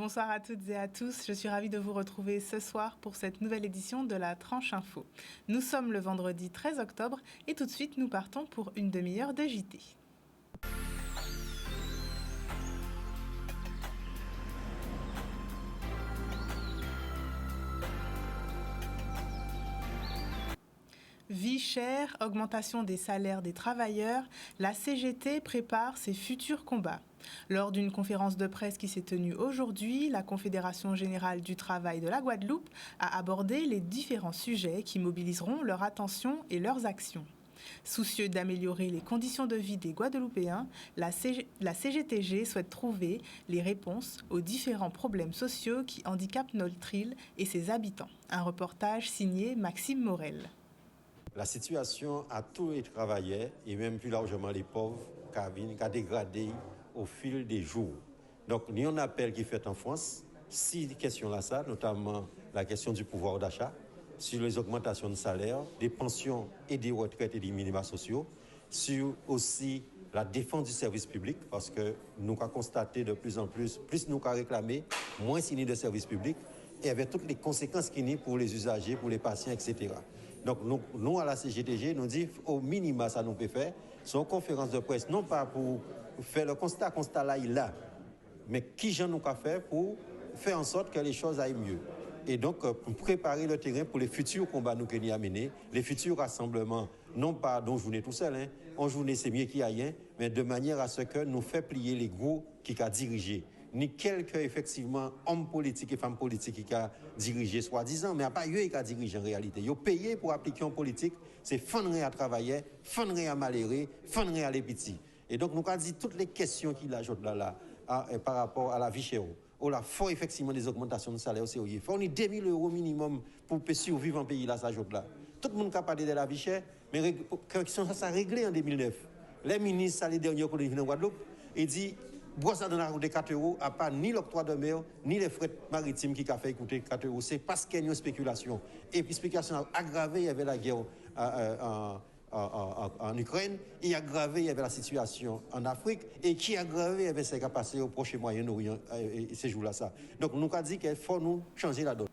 Bonsoir à toutes et à tous, je suis ravie de vous retrouver ce soir pour cette nouvelle édition de la Tranche Info. Nous sommes le vendredi 13 octobre et tout de suite nous partons pour une demi-heure de JT. Vie chère, augmentation des salaires des travailleurs, la CGT prépare ses futurs combats. Lors d'une conférence de presse qui s'est tenue aujourd'hui, la Confédération générale du travail de la Guadeloupe a abordé les différents sujets qui mobiliseront leur attention et leurs actions. Soucieux d'améliorer les conditions de vie des Guadeloupéens, la CGTG souhaite trouver les réponses aux différents problèmes sociaux qui handicapent notre île et ses habitants. Un reportage signé Maxime Morel. La situation à tous les travailleurs et même plus largement les pauvres a dégradé au fil des jours. Donc, il y a un appel qui est fait en France, 6 questions là, ça, notamment la question du pouvoir d'achat, sur les augmentations de salaire, des pensions et des retraites et des minima sociaux, sur aussi la défense du service public, parce que nous avons constaté de plus en plus nous avons réclamé, moins signé de service public, et avec toutes les conséquences qu'il y a pour les usagers, pour les patients, etc. Donc, nous, à la CGTG, nous disons au minima, ça nous peut faire. C'est une conférence de presse, non pas pour faire le constat là, il a, mais qui j'en nous a fait pour faire en sorte que les choses aillent mieux. Et donc, pour préparer le terrain pour les futurs combats nous qu'il y a menés, les futurs rassemblements, non pas dans journée tout seul, en journée c'est mieux qu'il y a rien, mais de manière à ce que nous fait plier les gros qui a dirigé. Ni quelques, effectivement, hommes politiques et femmes politiques qui ont dirigé, soi-disant, mais à pas eux qui ont dirigé en réalité. Ils ont payé pour appliquer en politique, c'est fondre à travailler, fondre à malhérer, fondre à les petits. Et donc, nous avons dit toutes les questions qu'il ajoute là, par rapport à la vie chère. Il faut effectivement des augmentations de salaire au COI. Il faut 2 000 € minimum pour survivre en pays là, ça ajoute là. Tout le monde a parlé de la vie chère, mais ça a réglé en 2009. Les ministres, les derniers qui sont en Guadeloupe, ils disent bois ça dans la route de 4 €, à pas ni l'octroi de mer, ni les frais maritimes qui a fait coûter 4 €. C'est parce qu'il y a une spéculation. Et puis, spéculation aggravée, il y avait la guerre en Ukraine, et aggravé, il y avait la situation en Afrique, et qui aggravé, il y avait ce qui a passé au Proche-Moyen-Orient, ces jours-là. Donc, nous avons dit qu'il faut nous changer la donne.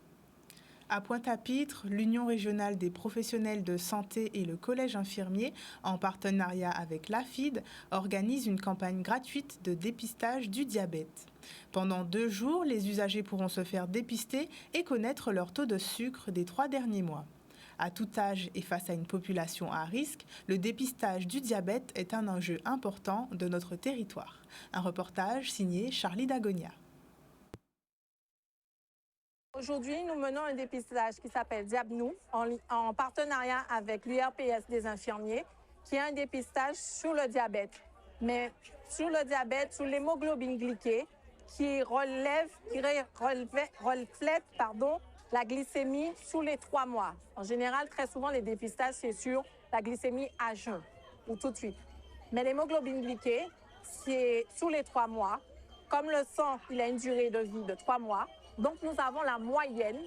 À Pointe-à-Pitre, l'Union régionale des professionnels de santé et le Collège infirmier, en partenariat avec l'AFID, organisent une campagne gratuite de dépistage du diabète. Pendant 2 jours, les usagers pourront se faire dépister et connaître leur taux de sucre des 3 derniers mois. À tout âge et face à une population à risque, le dépistage du diabète est un enjeu important de notre territoire. Un reportage signé Charlie Dagonia. Aujourd'hui, nous menons un dépistage qui s'appelle Diabnou, en partenariat avec l'URPS des infirmiers, qui est un dépistage sur le diabète. Mais sur le diabète, sur l'hémoglobine glyquée, qui reflète la glycémie sous les 3 mois. En général, très souvent, les dépistages, c'est sur la glycémie à jeun ou tout de suite. Mais l'hémoglobine glyquée, c'est sous les 3 mois. Comme le sang, il a une durée de vie de 3 mois. Donc, nous avons la moyenne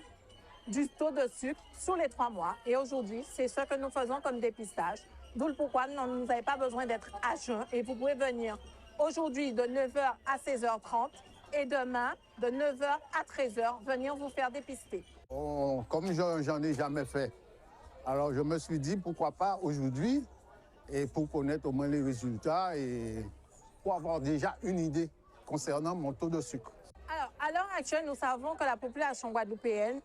du taux de sucre sur les 3 mois. Et aujourd'hui, c'est ce que nous faisons comme dépistage. D'où le pourquoi vous n'avez pas besoin d'être à jeun. Et vous pouvez venir aujourd'hui de 9h à 16h30 et demain de 9h à 13h, venir vous faire dépister. Comme j'en ai jamais fait, alors je me suis dit pourquoi pas aujourd'hui, et pour connaître au moins les résultats et pour avoir déjà une idée concernant mon taux de sucre. Alors, à l'heure actuelle, nous savons que la population guadeloupéenne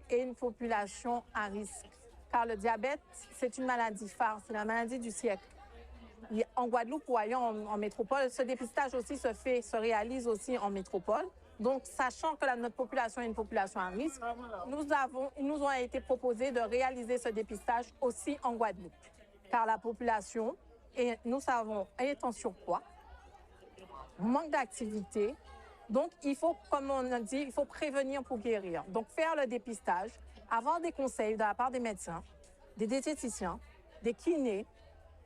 est une population à risque. Car le diabète, c'est une maladie phare, c'est la maladie du siècle. En Guadeloupe ou ailleurs en métropole, ce dépistage aussi se réalise aussi en métropole. Donc, sachant que notre population est une population à risque, il nous a été proposé de réaliser ce dépistage aussi en Guadeloupe. Car la population, et nous savons, est en surpoids, manque d'activité. Donc, il faut, comme on a dit, il faut prévenir pour guérir. Donc, faire le dépistage, avoir des conseils de la part des médecins, des diététiciens, des kinés,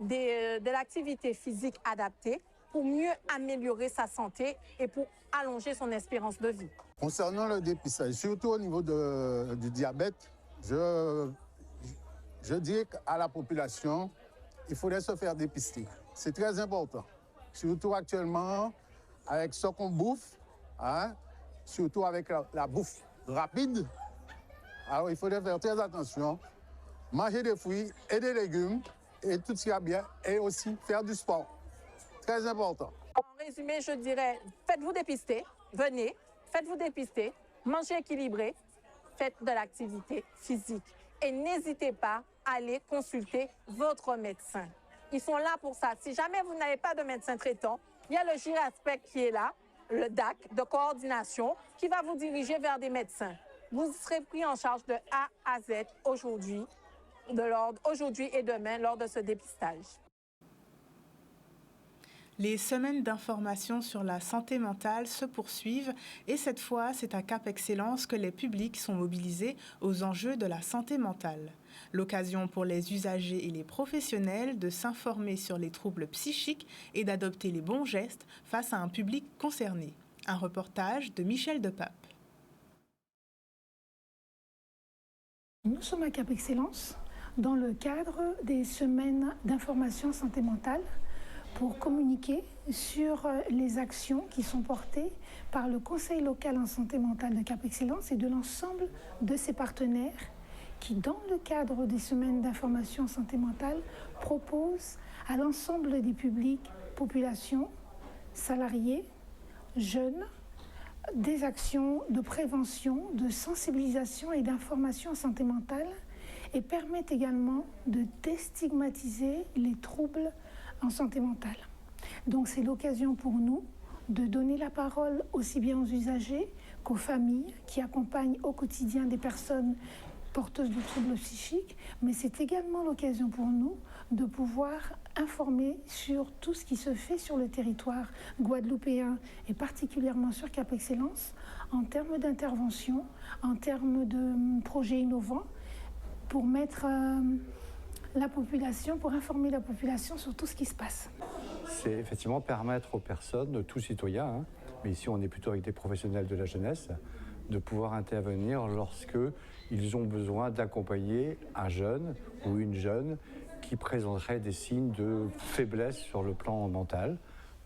de l'activité physique adaptée pour mieux améliorer sa santé et pour allonger son espérance de vie. Concernant le dépistage, surtout au niveau du diabète, je dirais qu'à la population, il faudrait se faire dépister. C'est très important. Surtout actuellement, avec ce qu'on bouffe, surtout avec la bouffe rapide. Alors il faudrait faire très attention, manger des fruits et des légumes et tout ce qui va bien, et aussi faire du sport. Très important. En résumé, je dirais, faites-vous dépister, venez, faites-vous dépister, mangez équilibré, faites de l'activité physique. Et n'hésitez pas à aller consulter votre médecin. Ils sont là pour ça. Si jamais vous n'avez pas de médecin traitant, il y a le GIRASPEC qui est là, le DAC de coordination, qui va vous diriger vers des médecins. Vous serez pris en charge de A à Z aujourd'hui et demain lors de ce dépistage. Les semaines d'information sur la santé mentale se poursuivent et cette fois, c'est à Cap Excellence que les publics sont mobilisés aux enjeux de la santé mentale. L'occasion pour les usagers et les professionnels de s'informer sur les troubles psychiques et d'adopter les bons gestes face à un public concerné. Un reportage de Michel Depape. Nous sommes à Cap Excellence dans le cadre des semaines d'information santé mentale pour communiquer sur les actions qui sont portées par le Conseil local en santé mentale de Cap Excellence et de l'ensemble de ses partenaires qui, dans le cadre des semaines d'information santé mentale, proposent à l'ensemble des publics, populations, salariés, jeunes, des actions de prévention, de sensibilisation et d'information en santé mentale et permettent également de déstigmatiser les troubles en santé mentale. Donc c'est l'occasion pour nous de donner la parole aussi bien aux usagers qu'aux familles qui accompagnent au quotidien des personnes porteuses de troubles psychiques, mais c'est également l'occasion pour nous de pouvoir informer sur tout ce qui se fait sur le territoire guadeloupéen et particulièrement sur Cap Excellence en termes d'intervention, en termes de projets innovants pour mettre pour informer la population sur tout ce qui se passe. C'est effectivement permettre aux personnes, tous citoyens, mais ici on est plutôt avec des professionnels de la jeunesse, de pouvoir intervenir lorsque ils ont besoin d'accompagner un jeune ou une jeune qui présenterait des signes de faiblesse sur le plan mental,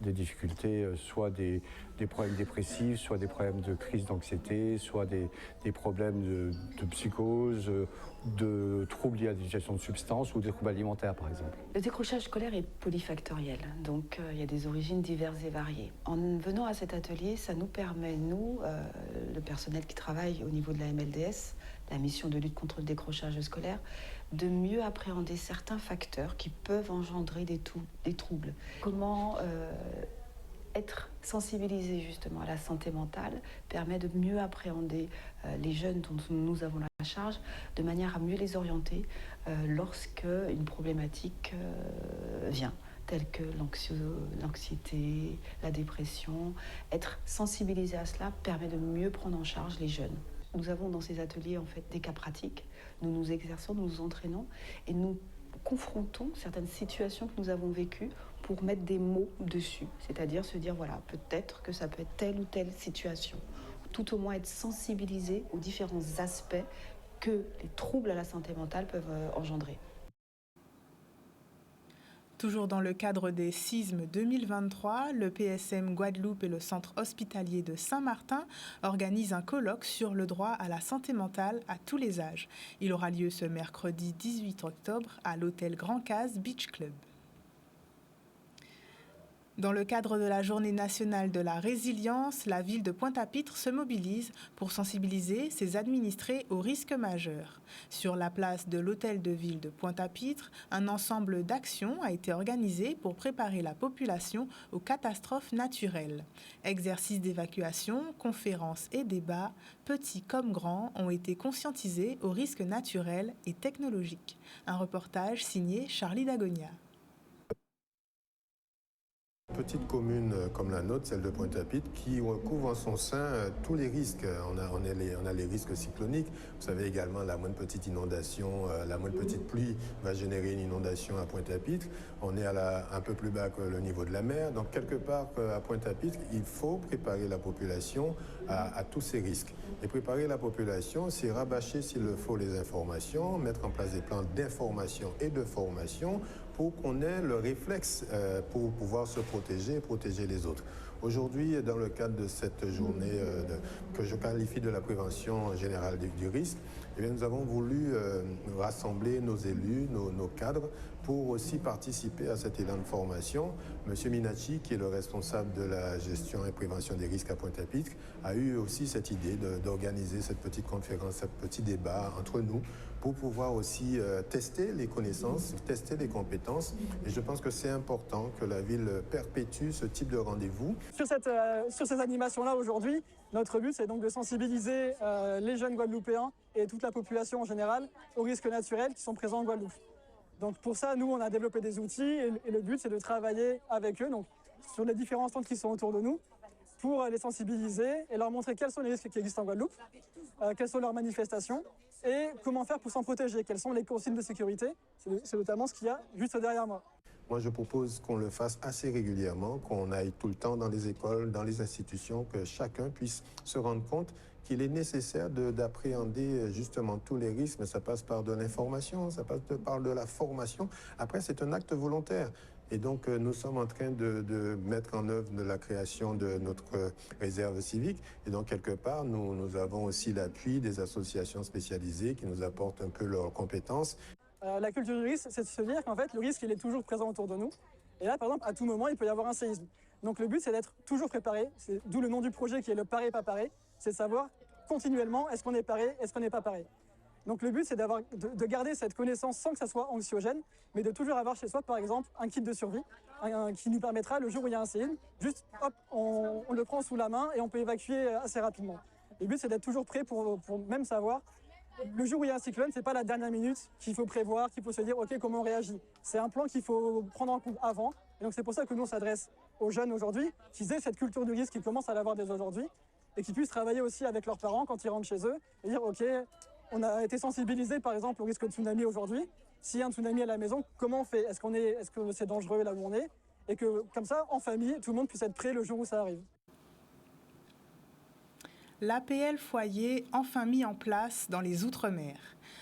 des difficultés, soit des problèmes dépressifs, soit des problèmes de crise d'anxiété, soit des problèmes de psychose, de troubles liés à l'utilisation de substances ou des troubles alimentaires par exemple. Le décrochage scolaire est polyfactoriel, donc il y a des origines diverses et variées. En venant à cet atelier, ça nous permet, nous, le personnel qui travaille au niveau de la MLDS, la mission de lutte contre le décrochage scolaire, de mieux appréhender certains facteurs qui peuvent engendrer des troubles. Comment être sensibilisé justement à la santé mentale permet de mieux appréhender les jeunes dont nous avons la charge, de manière à mieux les orienter lorsque une problématique vient, telle que l'anxiété, la dépression. Être sensibilisé à cela permet de mieux prendre en charge les jeunes. Nous avons dans ces ateliers en fait des cas pratiques. Nous nous exerçons, nous nous entraînons et nous confrontons certaines situations que nous avons vécues pour mettre des mots dessus. C'est-à-dire se dire, voilà, peut-être que ça peut être telle ou telle situation. Tout au moins être sensibilisé aux différents aspects que les troubles à la santé mentale peuvent engendrer. Toujours dans le cadre des CISM 2023, le PSM Guadeloupe et le centre hospitalier de Saint-Martin organisent un colloque sur le droit à la santé mentale à tous les âges. Il aura lieu ce mercredi 18 octobre à l'hôtel Grand Case Beach Club. Dans le cadre de la Journée nationale de la résilience, la ville de Pointe-à-Pitre se mobilise pour sensibiliser ses administrés aux risques majeurs. Sur la place de l'hôtel de ville de Pointe-à-Pitre, un ensemble d'actions a été organisé pour préparer la population aux catastrophes naturelles. Exercices d'évacuation, conférences et débats, petits comme grands, ont été conscientisés aux risques naturels et technologiques. Un reportage signé Charlie Dagonia. Petite commune comme la nôtre, celle de Pointe-à-Pitre, qui couvre en son sein tous les risques. On a les risques cycloniques. Vous savez également la moindre petite inondation, la moindre petite pluie va générer une inondation à Pointe-à-Pitre. On est un peu plus bas que le niveau de la mer. Donc quelque part à Pointe-à-Pitre, il faut préparer la population à tous ces risques. Et préparer la population, c'est rabâcher s'il le faut les informations, mettre en place des plans d'information et de formation pour qu'on ait le réflexe pour pouvoir se protéger et protéger les autres. Aujourd'hui, dans le cadre de cette journée que je qualifie de la prévention générale du risque, eh bien, nous avons voulu rassembler nos élus, nos cadres, pour aussi participer à cet élan de formation. Monsieur Minachi, qui est le responsable de la gestion et prévention des risques à Pointe-à-Pitre, a eu aussi cette idée d'organiser cette petite conférence, ce petit débat entre nous pour pouvoir aussi tester les connaissances, tester les compétences. Et je pense que c'est important que la ville perpétue ce type de rendez-vous. Sur ces animations-là aujourd'hui, notre but c'est donc de sensibiliser les jeunes Guadeloupéens et toute la population en général aux risques naturels qui sont présents en Guadeloupe. Donc pour ça, nous, on a développé des outils et le but, c'est de travailler avec eux, donc sur les différents stands qui sont autour de nous, pour les sensibiliser et leur montrer quels sont les risques qui existent en Guadeloupe, quelles sont leurs manifestations et comment faire pour s'en protéger, quelles sont les consignes de sécurité. C'est notamment ce qu'il y a juste derrière moi. Moi, je propose qu'on le fasse assez régulièrement, qu'on aille tout le temps dans les écoles, dans les institutions, que chacun puisse se rendre compte qu'il est nécessaire d'appréhender justement tous les risques, mais ça passe par de l'information, ça passe par de la formation. Après, c'est un acte volontaire. Et donc, nous sommes en train de mettre en œuvre de la création de notre réserve civique. Et donc, quelque part, nous avons aussi l'appui des associations spécialisées qui nous apportent un peu leurs compétences. La culture du risque, c'est de se dire qu'en fait, le risque, il est toujours présent autour de nous. Et là, par exemple, à tout moment, il peut y avoir un séisme. Donc, le but, c'est d'être toujours préparé. C'est d'où le nom du projet qui est le paré, pas paré. C'est de savoir continuellement, est-ce qu'on est paré, est-ce qu'on n'est pas paré. Donc le but, c'est de garder cette connaissance sans que ça soit anxiogène, mais de toujours avoir chez soi, par exemple, un kit de survie qui nous permettra, le jour où il y a un séisme, juste, hop, on le prend sous la main et on peut évacuer assez rapidement. Le but, c'est d'être toujours prêt pour même savoir, le jour où il y a un cyclone, c'est pas la dernière minute qu'il faut prévoir, qu'il faut se dire, OK, comment on réagit. C'est un plan qu'il faut prendre en compte avant. Et donc c'est pour ça que nous, on s'adresse aux jeunes aujourd'hui, qu'ils aient cette culture du risque, qu'ils commencent à l'avoir dès aujourd'hui, et qu'ils puissent travailler aussi avec leurs parents quand ils rentrent chez eux et dire OK, on a été sensibilisés par exemple au risque de tsunami aujourd'hui. S'il y a un tsunami à la maison, comment on fait? Est-ce que c'est dangereux là où on est? Et que comme ça, en famille, tout le monde puisse être prêt le jour où ça arrive. L'APL foyer enfin mis en place dans les Outre-mer.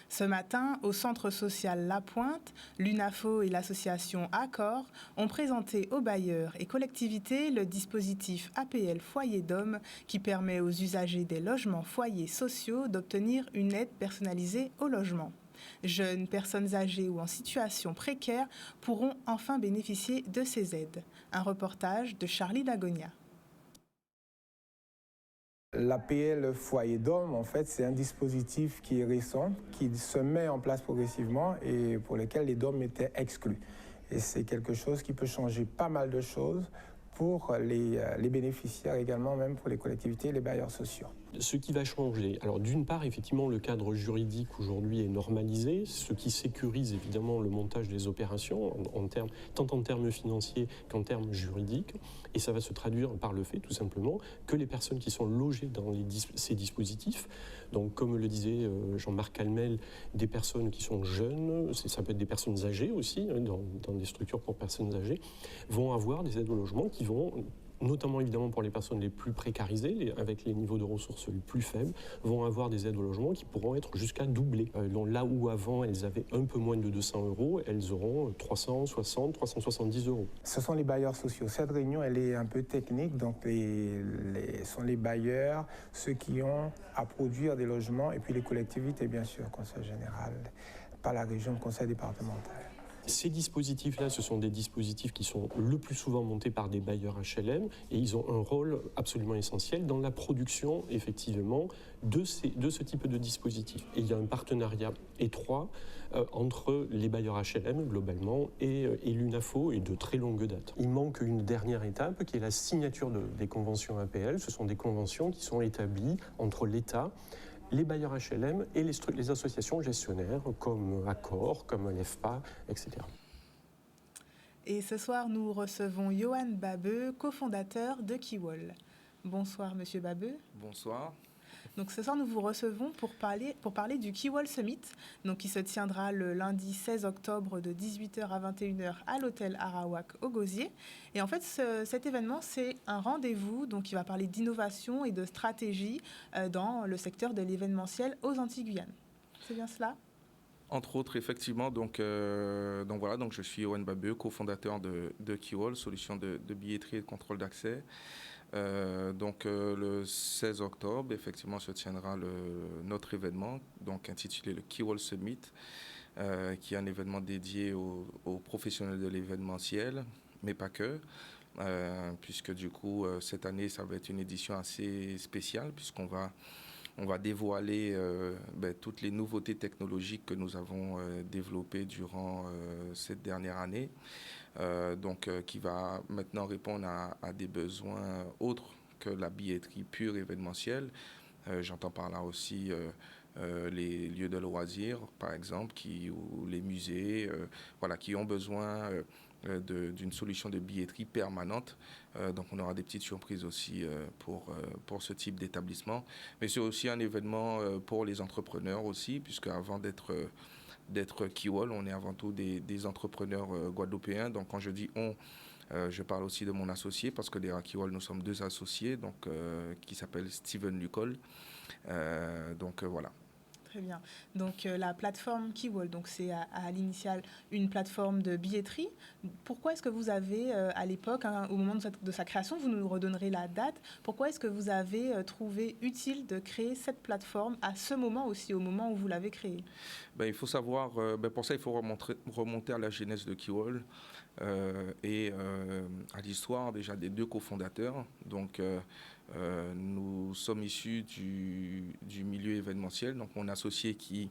Ce matin, au centre social La Pointe, l'UNAFO et l'association Accor ont présenté aux bailleurs et collectivités le dispositif APL Foyer d'Hommes qui permet aux usagers des logements foyers sociaux d'obtenir une aide personnalisée au logement. Jeunes, personnes âgées ou en situation précaire pourront enfin bénéficier de ces aides. Un reportage de Charlie Dagonia. L'APL Foyer d'Hommes, en fait, c'est un dispositif qui est récent, qui se met en place progressivement et pour lequel les DOM étaient exclus. Et c'est quelque chose qui peut changer pas mal de choses pour les bénéficiaires également, même pour les collectivités et les bailleurs sociaux. Ce qui va changer, alors d'une part, effectivement, le cadre juridique aujourd'hui est normalisé, ce qui sécurise évidemment le montage des opérations, tant en termes financiers qu'en termes juridiques, et ça va se traduire par le fait, tout simplement, que les personnes qui sont logées dans ces dispositifs, donc comme le disait Jean-Marc Calmel, des personnes qui sont jeunes, ça peut être des personnes âgées aussi, dans des structures pour personnes âgées, vont avoir des aides au logement qui vont, notamment évidemment pour les personnes les plus précarisées, avec les niveaux de ressources les plus faibles, vont avoir des aides au logement qui pourront être jusqu'à doublées. Donc là où avant elles avaient un peu moins de 200 €, elles auront 360, 370 €. Ce sont les bailleurs sociaux. Cette réunion, elle est un peu technique, donc sont les bailleurs, ceux qui ont à produire des logements, et puis les collectivités, bien sûr, conseil général, pas la région, le conseil départemental. Ces dispositifs-là, ce sont des dispositifs qui sont le plus souvent montés par des bailleurs HLM et ils ont un rôle absolument essentiel dans la production, effectivement, de ce type de dispositifs. Et il y a un partenariat étroit entre les bailleurs HLM, globalement, et l'UNAFO, et de très longue date. Il manque une dernière étape qui est la signature des conventions APL. Ce sont des conventions qui sont établies entre l'État, les bailleurs HLM et les associations gestionnaires comme Accor, comme l'EFPA, etc. Et ce soir, nous recevons Johan Babeu, cofondateur de Kiwol. Bonsoir, Monsieur Babeu. Bonsoir. Donc ce soir, nous vous recevons pour parler du Kiwol Summit, donc qui se tiendra le lundi 16 octobre de 18h à 21h à l'hôtel Arawak au Gosier. Et en fait, cet événement, c'est un rendez-vous donc qui va parler d'innovation et de stratégie dans le secteur de l'événementiel aux Antilles-Guyane. C'est bien cela ? Entre autres, effectivement, donc voilà, donc je suis Owen Babeu, cofondateur de Keywall, solution de billetterie et de contrôle d'accès. Le 16 octobre, effectivement, se tiendra notre événement, donc intitulé le Keywall Summit, qui est un événement dédié aux professionnels de l'événementiel, mais pas que. Puisque du coup, cette année, ça va être une édition assez spéciale, puisqu'on va dévoiler toutes les nouveautés technologiques que nous avons développées durant cette dernière année, qui va maintenant répondre à des besoins autres que la billetterie pure événementielle. J'entends par là aussi les lieux de loisirs, par exemple, ou les musées, qui ont besoin d'une solution de billetterie permanente. Donc on aura des petites surprises aussi pour ce type d'établissement. Mais c'est aussi un événement pour les entrepreneurs aussi, puisque avant d'être Keywall, on est avant tout des entrepreneurs guadeloupéens. Donc quand je dis on, je parle aussi de mon associé, parce que derrière Keywall, nous sommes 2 associés, qui s'appellent Steven Lucol. Voilà. Très bien. Donc la plateforme Keywall, donc c'est à l'initiale une plateforme de billetterie. Pourquoi est-ce que vous avez, à l'époque, au moment de sa création, vous nous redonnerez la date, pourquoi est-ce que vous avez trouvé utile de créer cette plateforme à ce moment aussi, au moment où vous l'avez créée? Il faut savoir, pour ça il faut remonter à la genèse de Keywall et à l'histoire déjà des 2 cofondateurs. Donc nous sommes issus du milieu événementiel. Donc mon associé qui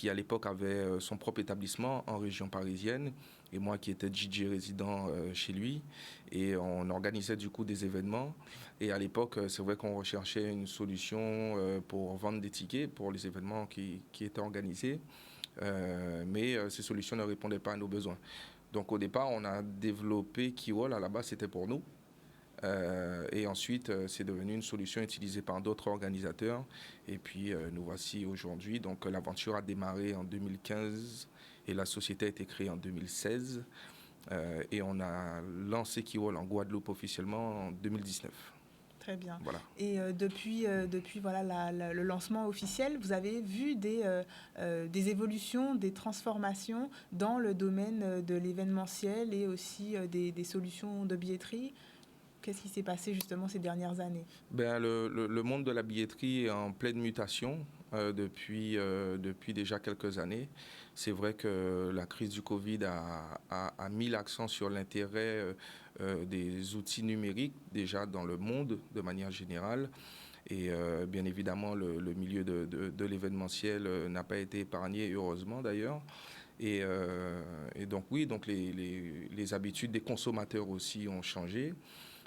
à l'époque avait son propre établissement en région parisienne, et moi qui étais DJ résident chez lui, et on organisait du coup des événements. Et à l'époque, c'est vrai qu'on recherchait une solution pour vendre des tickets pour les événements qui étaient organisés, mais ces solutions ne répondaient pas à nos besoins. Donc au départ, on a développé Keywall. À la base, c'était pour nous. Et ensuite, c'est devenu une solution utilisée par d'autres organisateurs. Et puis, nous voici aujourd'hui. Donc, l'aventure a démarré en 2015 et la société a été créée en 2016. Et on a lancé Keywall en Guadeloupe officiellement en 2019. Très bien. Voilà. Et depuis voilà, le lancement officiel, vous avez vu des évolutions, des transformations dans le domaine de l'événementiel et aussi des solutions de billetterie. Qu'est-ce qui s'est passé justement ces dernières années? Le monde de la billetterie est en pleine mutation depuis déjà quelques années. C'est vrai que la crise du Covid a mis l'accent sur l'intérêt des outils numériques déjà dans le monde de manière générale. Et bien évidemment, le milieu de l'événementiel n'a pas été épargné, heureusement d'ailleurs. Et donc oui, donc les habitudes des consommateurs aussi ont changé.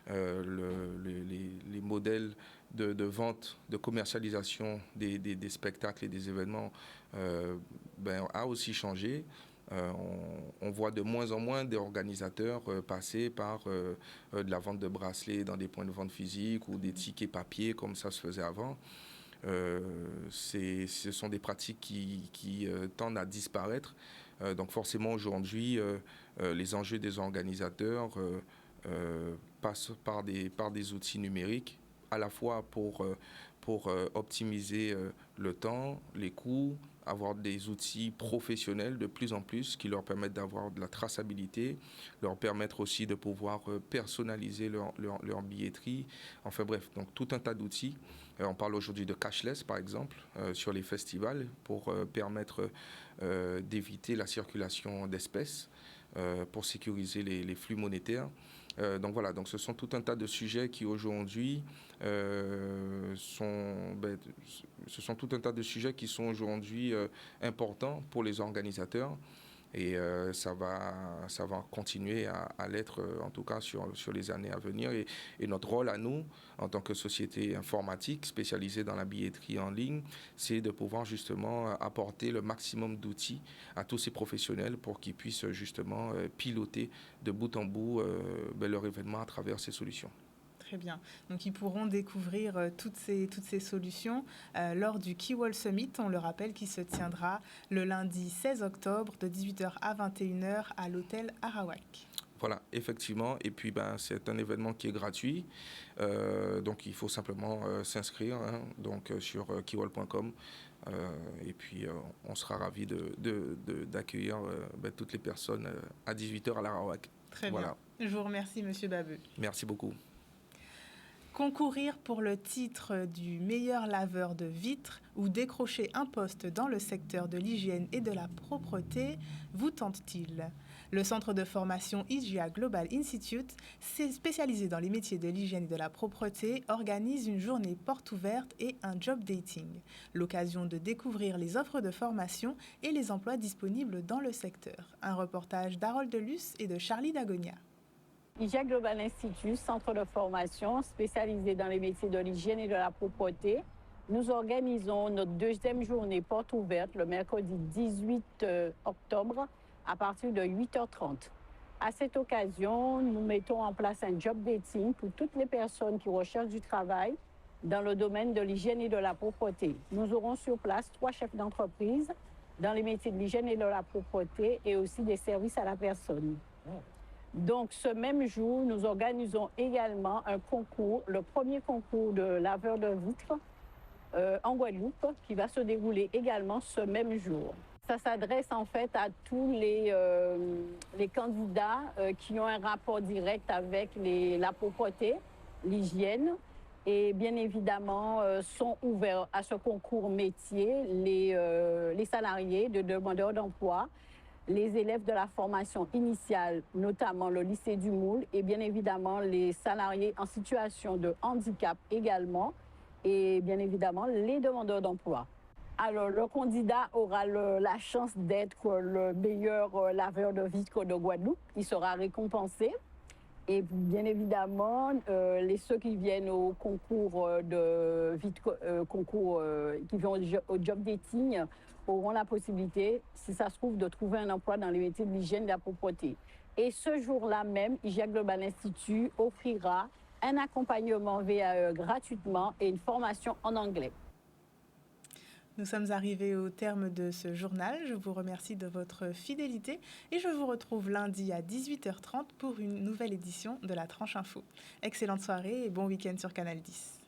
Les modèles de vente, de commercialisation des spectacles et des événements a aussi changé. On voit de moins en moins d'organisateurs passer par de la vente de bracelets dans des points de vente physiques ou des tickets papier comme ça se faisait avant. Ce sont des pratiques qui tendent à disparaître. Donc forcément aujourd'hui, les enjeux des organisateurs passent par des outils numériques, à la fois pour optimiser le temps, les coûts, avoir des outils professionnels de plus en plus qui leur permettent d'avoir de la traçabilité, leur permettre aussi de pouvoir personnaliser leur billetterie. Enfin bref, donc tout un tas d'outils. On parle aujourd'hui de cashless, par exemple, sur les festivals pour permettre d'éviter la circulation d'espèces, pour sécuriser les flux monétaires. Donc voilà, donc ce sont tout un tas de sujets qui aujourd'hui sont tout un tas de sujets qui sont aujourd'hui importants pour les organisateurs. Et ça va continuer à l'être, en tout cas sur les années à venir. Et notre rôle à nous, en tant que société informatique spécialisée dans la billetterie en ligne, c'est de pouvoir justement apporter le maximum d'outils à tous ces professionnels pour qu'ils puissent justement piloter de bout en bout leur événement à travers ces solutions. Très bien. Donc, ils pourront découvrir toutes ces solutions lors du Keywall Summit, on le rappelle, qui se tiendra le lundi 16 octobre de 18h à 21h à l'hôtel Arawak. Voilà, effectivement. Et puis, c'est un événement qui est gratuit. Donc, il faut simplement s'inscrire sur kiwal.com. Et puis, on sera ravis d'accueillir toutes les personnes à 18h à l'Arawak. Très bien. Je vous remercie, M. Babeu. Merci beaucoup. Concourir pour le titre du meilleur laveur de vitres ou décrocher un poste dans le secteur de l'hygiène et de la propreté vous tente-t-il ? Le centre de formation IGIA Global Institute, spécialisé dans les métiers de l'hygiène et de la propreté, organise une journée porte ouverte et un job dating, l'occasion de découvrir les offres de formation et les emplois disponibles dans le secteur. Un reportage d'Harold Delus et de Charlie Dagonia. IGIA Global Institute, centre de formation spécialisé dans les métiers de l'hygiène et de la propreté. Nous organisons notre deuxième journée porte ouverte le mercredi 18 octobre à partir de 8h30. À cette occasion, nous mettons en place un job dating pour toutes les personnes qui recherchent du travail dans le domaine de l'hygiène et de la propreté. Nous aurons sur place 3 chefs d'entreprise dans les métiers de l'hygiène et de la propreté et aussi des services à la personne. Donc, ce même jour, nous organisons également un concours, le premier concours de laveur de vitres en Guadeloupe, qui va se dérouler également ce même jour. Ça s'adresse en fait à tous les candidats qui ont un rapport direct avec la propreté, l'hygiène, et bien évidemment sont ouverts à ce concours métier les salariés de demandeurs d'emploi, les élèves de la formation initiale, notamment le lycée du Moule, et bien évidemment les salariés en situation de handicap également, et bien évidemment les demandeurs d'emploi. Alors, le candidat aura la chance d'être le meilleur laveur de vitres de Guadeloupe. Il sera récompensé. Et bien évidemment, ceux qui viennent au concours qui vont au job dating auront la possibilité, si ça se trouve, de trouver un emploi dans les métiers de l'hygiène et de la propreté. Et ce jour-là même, IGIA Global Institute offrira un accompagnement VAE gratuitement et une formation en anglais. Nous sommes arrivés au terme de ce journal. Je vous remercie de votre fidélité et je vous retrouve lundi à 18h30 pour une nouvelle édition de la Tranche Info. Excellente soirée et bon week-end sur Canal 10.